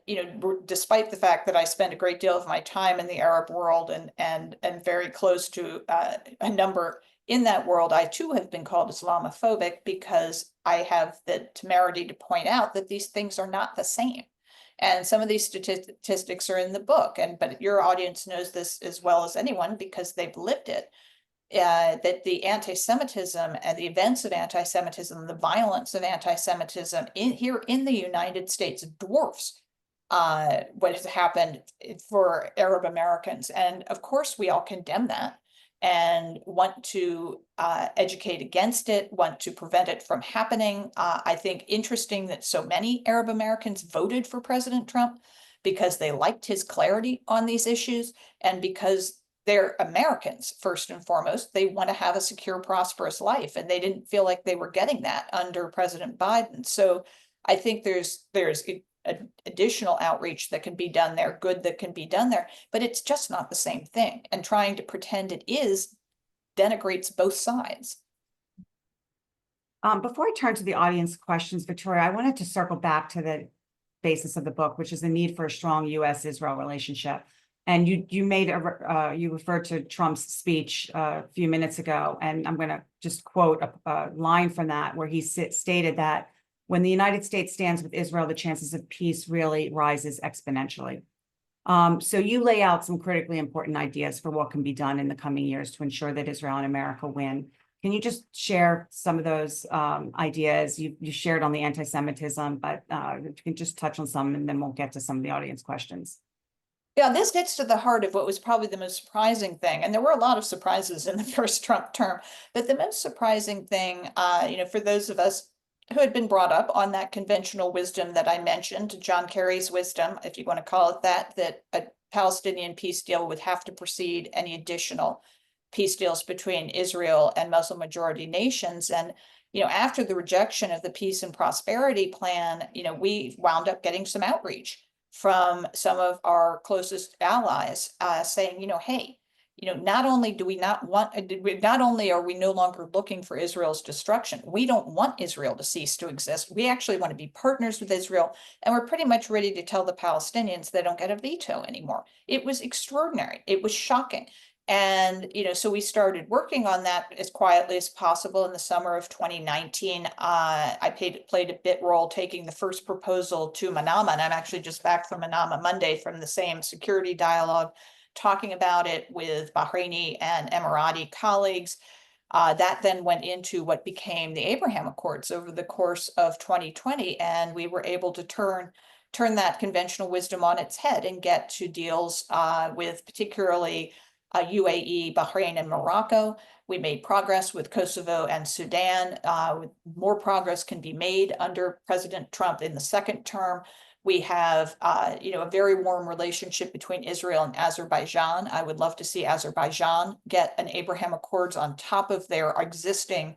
B: despite the fact that I spend a great deal of my time in the Arab world and very close to a number in that world, I too have been called Islamophobic because I have the temerity to point out that these things are not the same. And some of these statistics are in the book, but your audience knows this as well as anyone because they've lived it. that the anti-Semitism and the events of anti-Semitism, the violence of anti-Semitism here in the United States dwarfs what has happened for Arab Americans. And of course, we all condemn that and want to educate against it, want to prevent it from happening. I think interesting that so many Arab Americans voted for President Trump because they liked his clarity on these issues and because they're Americans, first and foremost. They want to have a secure, prosperous life, and they didn't feel like they were getting that under President Biden. So I think there's additional outreach that can be done there, good that can be done there, but it's just not the same thing. And trying to pretend it is denigrates both sides.
A: Before I turn to the audience questions, Victoria, I wanted to circle back to the basis of the book, which is the need for a strong U.S.-Israel relationship. And you made you referred to Trump's speech a few minutes ago, and I'm going to just quote a line from that where he stated that when the United States stands with Israel, the chances of peace really rises exponentially. So you lay out some critically important ideas for what can be done in the coming years to ensure that Israel and America win. Can you just share some of those ideas? You shared on the anti-Semitism, but if you can just touch on some, and then we'll get to some of the audience questions.
B: Yeah, this gets to the heart of what was probably the most surprising thing. And there were a lot of surprises in the first Trump term, but the most surprising thing, for those of us who had been brought up on that conventional wisdom that I mentioned, John Kerry's wisdom, if you want to call it that a Palestinian peace deal would have to precede any additional peace deals between Israel and Muslim majority nations. And, after the rejection of the peace and prosperity plan, we wound up getting some outreach from some of our closest allies saying, hey, not only do we not want, not only are we no longer looking for Israel's destruction, we don't want Israel to cease to exist. We actually want to be partners with Israel, and we're pretty much ready to tell the Palestinians they don't get a veto anymore. It was extraordinary. It was shocking. And, so we started working on that as quietly as possible in the summer of 2019. I played a bit role taking the first proposal to Manama, and I'm actually just back from Manama Monday from the same security dialogue, talking about it with Bahraini and Emirati colleagues. That then went into what became the Abraham Accords over the course of 2020, and we were able to turn that conventional wisdom on its head and get to deals with particularly UAE, Bahrain, and Morocco. We made progress with Kosovo and Sudan. More progress can be made under President Trump in the second term. We have, a very warm relationship between Israel and Azerbaijan. I would love to see Azerbaijan get an Abraham Accords on top of their existing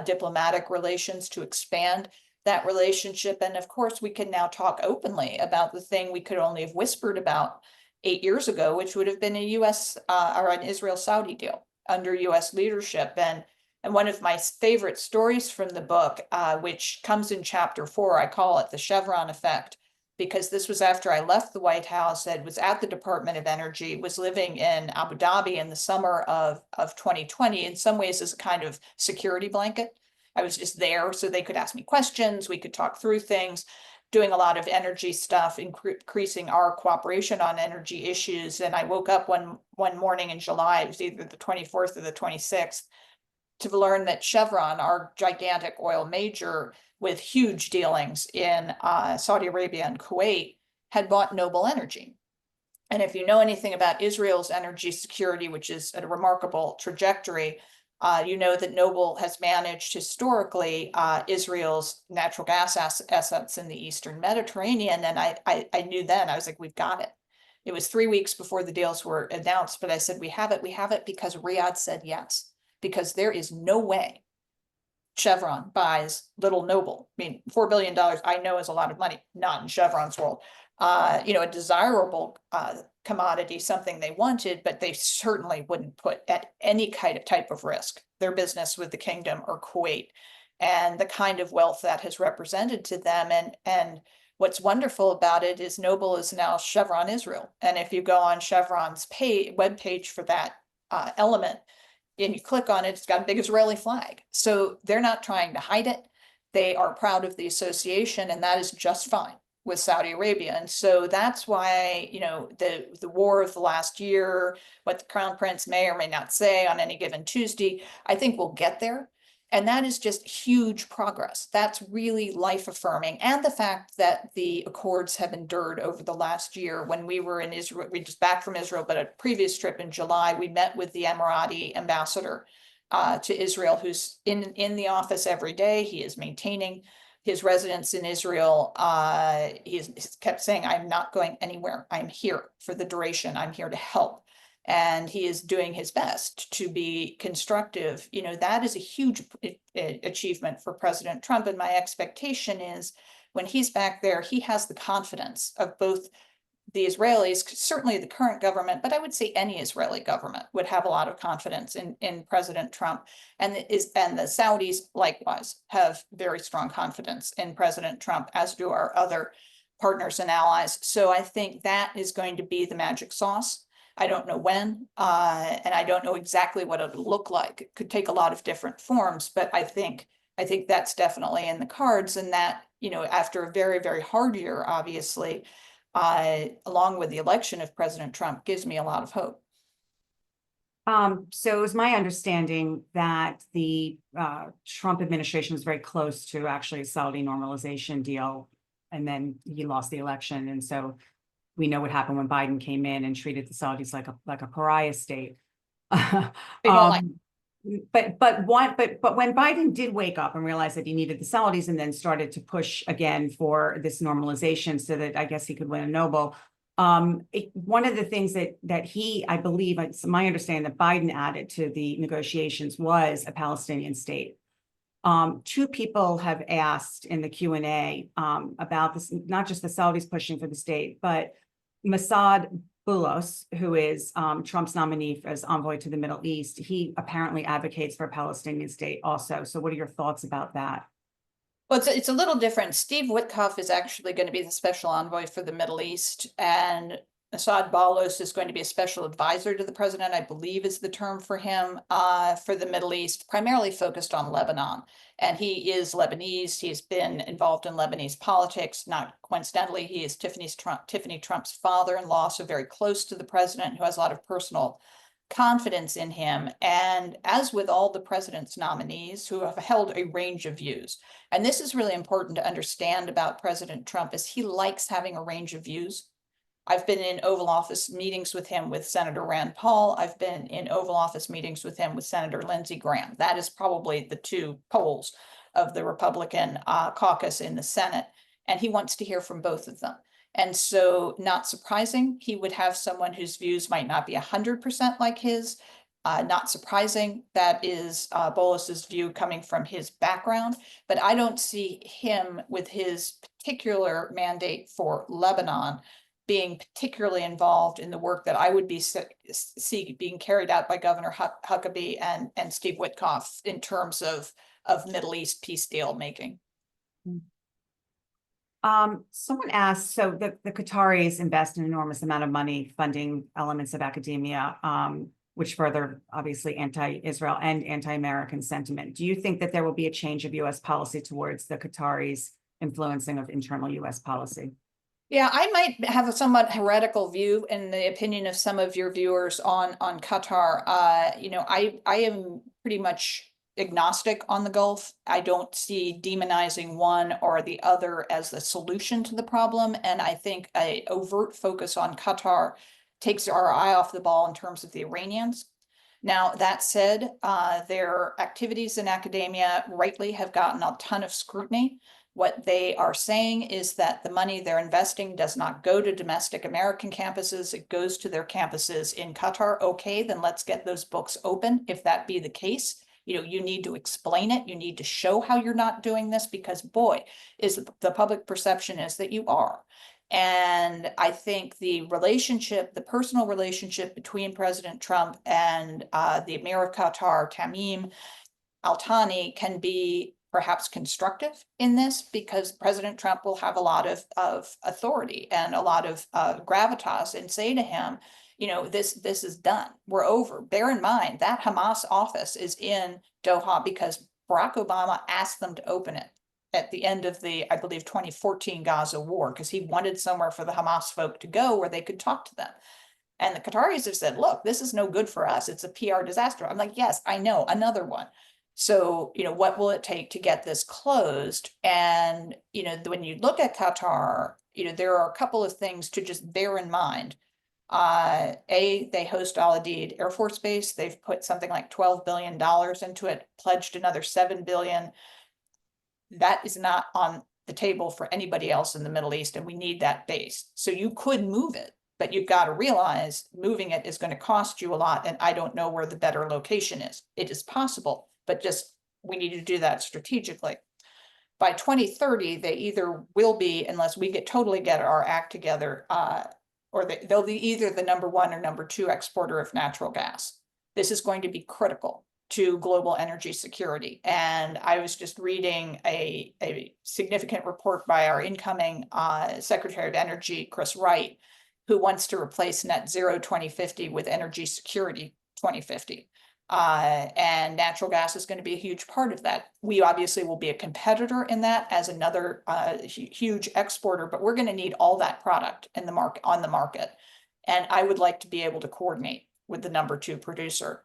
B: diplomatic relations to expand that relationship. And of course, we can now talk openly about the thing we could only have whispered about 8 years ago, which would have been a U.S. Or an Israel-Saudi deal under U.S. leadership. And one of my favorite stories from the book, which comes in chapter 4, I call it the Chevron effect, because this was after I left the White House and was at the Department of Energy, was living in Abu Dhabi in the summer of 2020, in some ways as a kind of security blanket. I was just there so they could ask me questions, we could talk through things, doing a lot of energy stuff, increasing our cooperation on energy issues. And I woke up one morning in July, it was either the 24th or the 26th, to learn that Chevron, our gigantic oil major with huge dealings in Saudi Arabia and Kuwait, had bought Noble Energy. And if you know anything about Israel's energy security, which is a remarkable trajectory, you know that Noble has managed historically Israel's natural gas assets in the Eastern Mediterranean. And I knew then, I was like, we've got it. It was 3 weeks before the deals were announced, but I said, we have it because Riyadh said yes, because there is no way Chevron buys little Noble. I mean, $4 billion, I know is a lot of money, not in Chevron's world. A desirable commodity, something they wanted, but they certainly wouldn't put at any kind of type of risk their business with the kingdom or Kuwait, and the kind of wealth that has represented to them. And what's wonderful about it is Noble is now Chevron Israel. And if you go on Chevron's web page for that element, and you click on it, it's got a big Israeli flag. So they're not trying to hide it. They are proud of the association, and that is just fine. with Saudi Arabia. And so that's why, the war of the last year, what the Crown Prince may or may not say on any given Tuesday, I think we'll get there. And that is just huge progress. That's really life affirming. And the fact that the accords have endured over the last year. When we were in Israel, we just back from Israel, but a previous trip in July, we met with the Emirati ambassador to Israel, who's in the office every day. He is maintaining his residence in Israel. He's kept saying, I'm not going anywhere. I'm here for the duration. I'm here to help. And he is doing his best to be constructive. That is a huge achievement for President Trump. And my expectation is when he's back there, he has the confidence of both the Israelis, certainly the current government, but I would say any Israeli government would have a lot of confidence in President Trump. And the Saudis likewise have very strong confidence in President Trump, as do our other partners and allies. So I think that is going to be the magic sauce. I don't know when, and I don't know exactly what it'll look like. It could take a lot of different forms, but I think that's definitely in the cards. And that, after a very, very hard year, obviously, along with the election of President Trump, gives me a lot of hope.
A: So it was my understanding that the Trump administration was very close to actually a Saudi normalization deal, and then he lost the election. And so we know what happened when Biden came in and treated the Saudis like a pariah state.
B: They don't like.
A: But when Biden did wake up and realize that he needed the Saudis and then started to push again for this normalization so that I guess he could win a Nobel. One of the things that he, I believe, it's my understanding that Biden added to the negotiations was a Palestinian state. Two people have asked in the Q&A about this, not just the Saudis pushing for the state, but Mossad Boulos, who is Trump's nominee as envoy to the Middle East. He apparently advocates for a Palestinian state also. So what are your thoughts about that?
B: Well, it's a little different. Steve Witkoff is actually going to be the special envoy for the Middle East, and Mossad Boulos is going to be a special advisor to the president, I believe is the term for him, for the Middle East, primarily focused on Lebanon. And he is Lebanese. He's been involved in Lebanese politics. Not coincidentally, he is Tiffany Trump's father-in-law, so very close to the president, who has a lot of personal confidence in him. And as with all the president's nominees who have held a range of views, and this is really important to understand about President Trump, is he likes having a range of views. I've been in Oval Office meetings with him with Senator Rand Paul. I've been in Oval Office meetings with him with Senator Lindsey Graham. That is probably the two poles of the Republican caucus in the Senate. And he wants to hear from both of them. And so, not surprising, he would have someone whose views might not be 100% like his. Not surprising, that is Bolus's view coming from his background. But I don't see him with his particular mandate for Lebanon being particularly involved in the work that I would see being carried out by Governor Huckabee and Steve Witkoff in terms of Middle East peace deal making.
A: Someone asked, so the Qataris invest an enormous amount of money funding elements of academia, which further obviously anti-Israel and anti-American sentiment. Do you think that there will be a change of U.S. policy towards the Qataris influencing of internal U.S. policy?
B: Yeah, I might have a somewhat heretical view in the opinion of some of your viewers on Qatar. I am pretty much agnostic on the Gulf. I don't see demonizing one or the other as the solution to the problem. And I think an overt focus on Qatar takes our eye off the ball in terms of the Iranians. Now, that said, their activities in academia rightly have gotten a ton of scrutiny. What they are saying is that the money they're investing does not go to domestic American campuses. It goes to their campuses in Qatar. Okay, then let's get those books open. If that be the case, you need to explain it. You need to show how you're not doing this, because boy, is the public perception is that you are. And I think the personal relationship between President Trump and the Emir of Qatar, Tamim Al-Thani, can be perhaps constructive in this, because President Trump will have a lot of authority and a lot of gravitas, and say to him, this is done. We're over. Bear in mind that Hamas office is in Doha because Barack Obama asked them to open it. at the end of the, I believe, 2014 Gaza war, because he wanted somewhere for the Hamas folk to go where they could talk to them. And the Qataris have said, look, this is no good for us. It's a PR disaster. I'm like, yes, I know, another one. So, what will it take to get this closed? And, when you look at Qatar, there are a couple of things to just bear in mind. They host Al Udeid Air Force Base. They've put something like $12 billion into it, pledged another $7 billion. That is not on the table for anybody else in the Middle East, and we need that base. So you could move it, but you've got to realize moving it is going to cost you a lot, and I don't know where the better location is. It is possible, but just we need to do that strategically. By 2030, they either will be, unless we totally get our act together, or they'll be either the number 1 or number 2 exporter of natural gas. This is going to be critical to global energy security. And I was just reading a significant report by our incoming Secretary of Energy, Chris Wright, who wants to replace net zero 2050 with energy security 2050. And natural gas is going to be a huge part of that. We obviously will be a competitor in that as another huge exporter, but we're going to need all that product in the market, on the market. And I would like to be able to coordinate with the number 2 producer.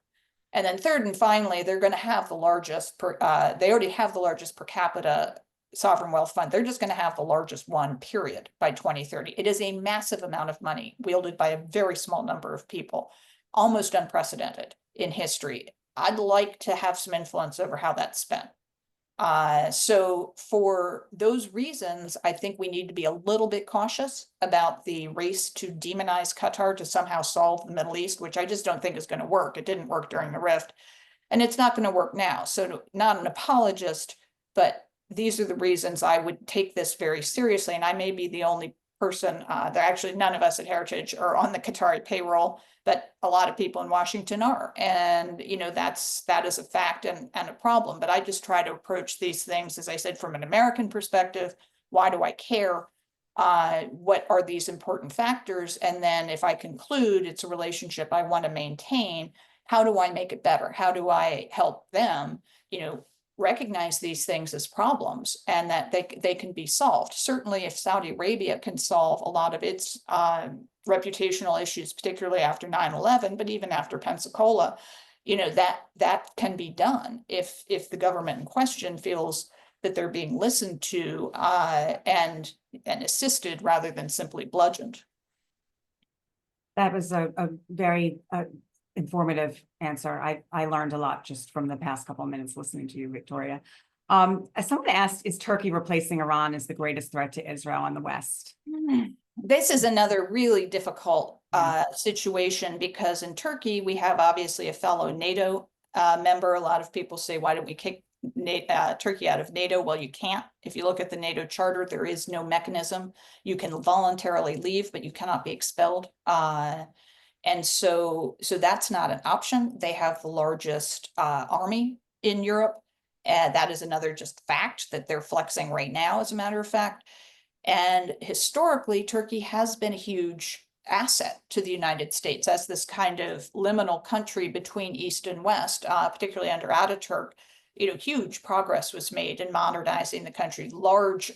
B: And then third and finally, they're going to have the largest, they already have the largest per capita sovereign wealth fund. They're just going to have the largest one, period, by 2030. It is a massive amount of money wielded by a very small number of people, almost unprecedented in history. I'd like to have some influence over how that's spent. So for those reasons, I think we need to be a little bit cautious about the race to demonize Qatar to somehow solve the Middle East, which I just don't think is going to work. It didn't work during the rift, and it's not going to work now. So not an apologist, but these are the reasons I would take this very seriously. And I may be the only person, actually none of us at Heritage are on the Qatari payroll, but a lot of people in Washington are. And, that is a fact and a problem. But I just try to approach these things, as I said, from an American perspective. Why do I care? What are these important factors? And then if I conclude it's a relationship I want to maintain, how do I make it better? How do I help them, recognize these things as problems and that they can be solved? Certainly if Saudi Arabia can solve a lot of its reputational issues, particularly after 9/11, but even after Pensacola, that can be done if the government in question feels that they're being listened to and assisted rather than simply bludgeoned.
A: That was a very informative answer. I learned a lot just from the past couple of minutes listening to you, Victoria. As someone asked, is Turkey replacing Iran as the greatest threat to Israel and the West?
B: This is another really difficult situation, because in Turkey, we have obviously a fellow NATO member. A lot of people say, why don't we kick Turkey out of NATO? Well, you can't. If you look at the NATO charter, there is no mechanism. You can voluntarily leave, but you cannot be expelled. And so that's not an option. They have the largest army in Europe. That is another just fact that they're flexing right now, as a matter of fact. And historically, Turkey has been a huge asset to the United States as this kind of liminal country between East and West, particularly under Ataturk. Huge progress was made in modernizing the country. Large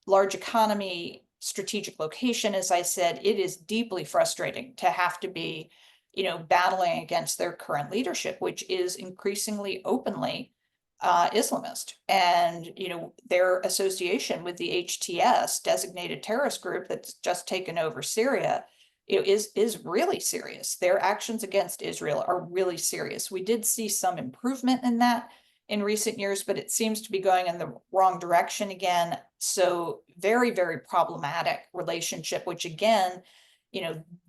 B: economy, strategic location, as I said. It is deeply frustrating to have to be, battling against their current leadership, which is increasingly openly Islamist. And, their association with the HTS, designated terrorist group that's just taken over Syria, is really serious. Their actions against Israel are really serious. We did see some improvement in that in recent years, but it seems to be going in the wrong direction again. So very, very problematic relationship, which again,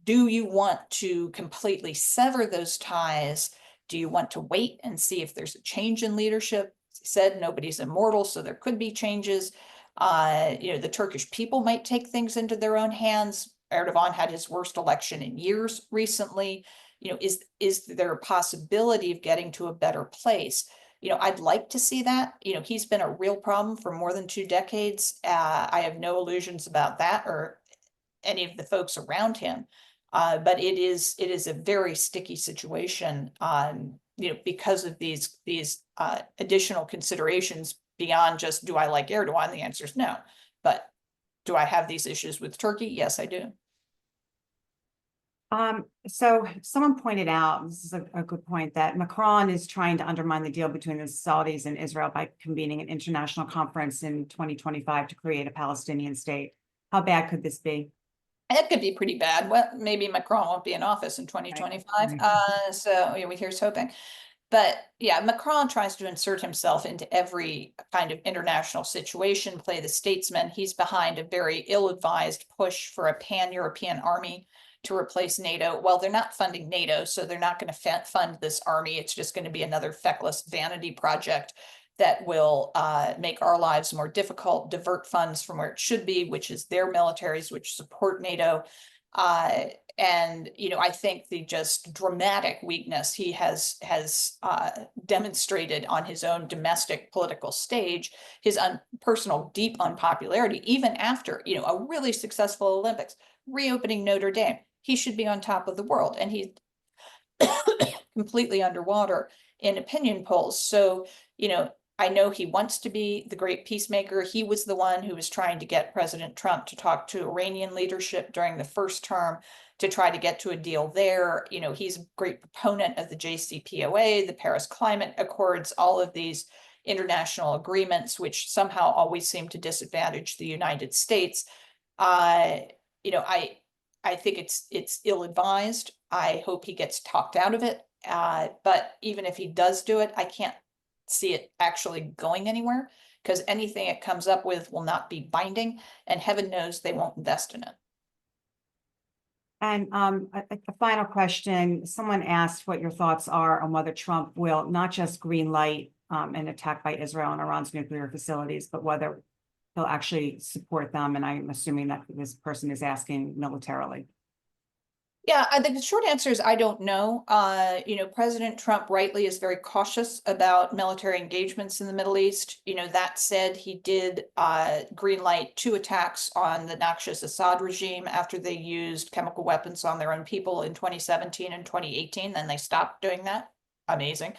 B: do you want to completely sever those ties? Do you want to wait and see if there's a change in leadership? As I said, nobody's immortal, so there could be changes. The Turkish people might take things into their own hands. Erdogan had his worst election in years recently. Is there a possibility of getting to a better place? I'd like to see that. He's been a real problem for more than 2 decades. I have no illusions about that or any of the folks around him. But it is a very sticky situation, because of these additional considerations beyond just, do I like Erdogan? The answer is no. But do I have these issues with Turkey? Yes, I do.
A: So someone pointed out, this is a good point, that Macron is trying to undermine the deal between the Saudis and Israel by convening an international conference in 2025 to create a Palestinian state. How bad could this be?
B: It could be pretty bad. Well, maybe Macron won't be in office in 2025. So here's hoping. But yeah, Macron tries to insert himself into every kind of international situation, play the statesman. He's behind a very ill-advised push for a pan-European army to replace NATO. Well, they're not funding NATO, so they're not going to fund this army. It's just going to be another feckless vanity project that will make our lives more difficult, divert funds from where it should be, which is their militaries, which support NATO. And, I think the just dramatic weakness he has demonstrated on his own domestic political stage, his personal deep unpopularity, even after, a really successful Olympics, reopening Notre Dame, he should be on top of the world. And he's completely underwater in opinion polls. So, I know he wants to be the great peacemaker. He was the one who was trying to get President Trump to talk to Iranian leadership during the first term to try to get to a deal there. He's a great proponent of the JCPOA, the Paris Climate Accords, all of these international agreements, which somehow always seem to disadvantage the United States. I think it's ill-advised. I hope he gets talked out of it. But even if he does do it, I can't see it actually going anywhere, because anything it comes up with will not be binding, and heaven knows they won't invest in it.
A: And a final question, someone asked what your thoughts are on whether Trump will not just green light an attack by Israel on Iran's nuclear facilities, but whether he'll actually support them. And I'm assuming that this person is asking militarily.
B: Yeah, I think the short answer is I don't know. President Trump rightly is very cautious about military engagements in the Middle East. That said, he did greenlight 2 attacks on the noxious Assad regime after they used chemical weapons on their own people in 2017 and 2018. Then they stopped doing that. Amazing.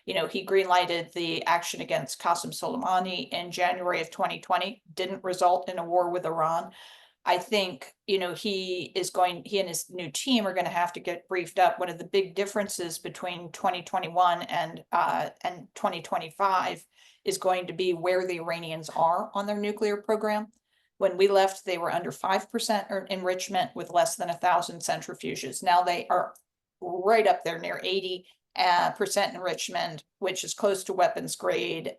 B: He greenlighted the action against Qasem Soleimani in January of 2020, didn't result in a war with Iran. I think, he and his new team are going to have to get briefed up. One of the big differences between 2021 and 2025 is going to be where the Iranians are on their nuclear program. When we left, they were under 5% enrichment with less than 1,000 centrifuges. Now they are right up there near 80% enrichment, which is close to weapons grade.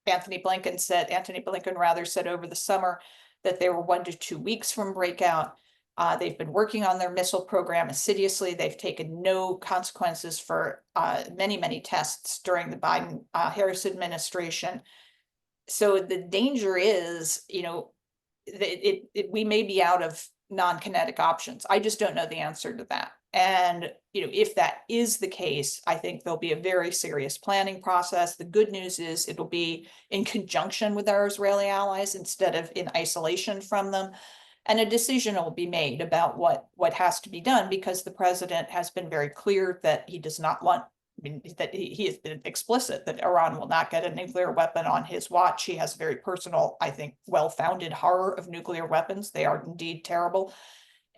B: Anthony Blinken said over the summer that they were 1 to 2 weeks from breakout. They've been working on their missile program assiduously. They've taken no consequences for many, many tests during the Biden-Harris administration. So the danger is, we may be out of non-kinetic options. I just don't know the answer to that. And, if that is the case, I think there'll be a very serious planning process. The good news is it'll be in conjunction with our Israeli allies instead of in isolation from them. And a decision will be made about what has to be done, because the president has been very clear that he does not want, that he has been explicit that Iran will not get a nuclear weapon on his watch. He has a very personal, I think, well-founded horror of nuclear weapons. They are indeed terrible.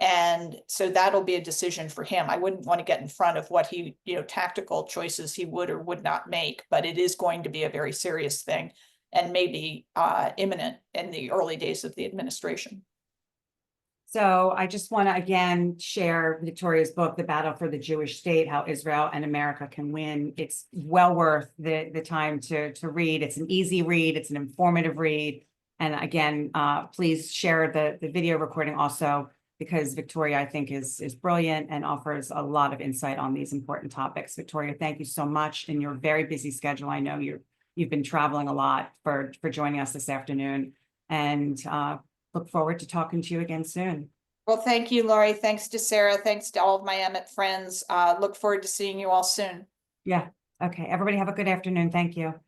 B: And so that'll be a decision for him. I wouldn't want to get in front of what he, tactical choices he would or would not make, but it is going to be a very serious thing and maybe imminent in the early days of the administration.
A: So I just want to again share Victoria's book, The Battle for the Jewish State, How Israel and America Can Win. It's well worth the time to read. It's an easy read. It's an informative read. And again, please share the video recording also, because Victoria, I think, is brilliant and offers a lot of insight on these important topics. Victoria, thank you so much. In your very busy schedule, I know you've been traveling a lot for joining us this afternoon, and look forward to talking to you again soon.
B: Well, thank you, Lori. Thanks to Sarah. Thanks to all of my Emmett friends. Look forward to seeing you all soon.
A: Yeah. Okay. Everybody have a good afternoon. Thank you.